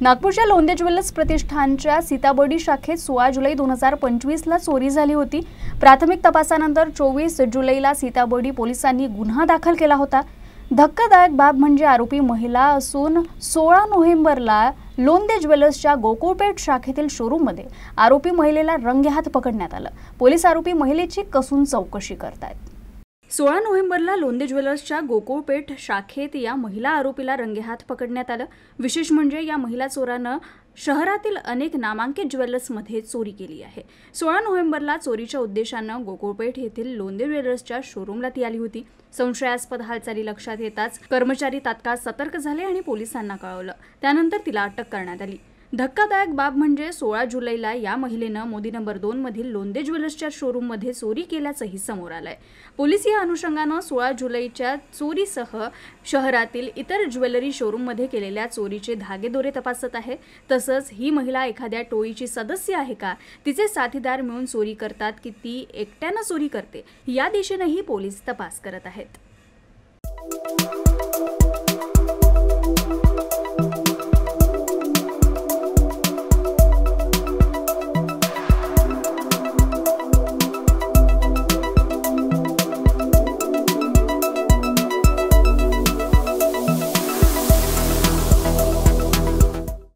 नागपूरच्या लोंदे ज्वेलर्स प्रतिष्ठानच्या सीताबर्डी शाखेत 16 जुलै 2025 ला चोरी झाली होती। प्राथमिक तपासानंतर 24 जुलैला सीताबर्डी पोलिसांनी गुन्हा दाखल केला होता। धक्कादायक बाब म्हणजे आरोपी महिला असून 16 नोव्हेंबरला लोंदे ज्वेलर्सच्या गोकुळपेठ शाखेतील शोरूममध्ये आरोपी महिलेला रंगेहात पकडण्यात आलं। पोलीस आरोपी महिलेची कसून चौकशी करतायत। 16 नोव्हेंबरला लोंदे ज्वेलर्सच्या गोकुळपेठ शाखेत या महिला आरोपीला रंगेहात पकडण्यात आलं। विशेष म्हणजे या महिला चोरानं शहरातील अनेक नामांकित ज्वेलर्समध्ये चोरी केली आहे। 16 नोव्हेंबरला चोरीच्या उद्देशानं गोकुळपेठ येथील लोंदे ज्वेलर्सच्या शोरूमला ती आली होती। संशयास्पद हालचाली लक्षात येताच कर्मचारी तात्काळ सतर्क झाले आणि पोलिसांना कळवलं। त्यानंतर तिला अटक करण्यात आली। धक्कादायक बाब म्हणजे 16 जुलैला या महिलेनं मोदी नंबर 2 मधील लोंदे ज्वेलर्सच्या शोरूममध्ये चोरी केल्याचंही समोर आलंय। पोलीस या अनुषंगानं 16 जुलैच्या चोरीसह शहरातील इतर ज्वेलरी शोरूममध्ये केलेल्या चोरीचे धागेदोरे तपासत आहे। तसंच ही महिला एखाद्या टोळीची सदस्य आहे का, तिचे साथीदार मिळून चोरी करतात की ती एकट्यानं चोरी करते, या दिशेनेही पोलीस तपास करत आहेत।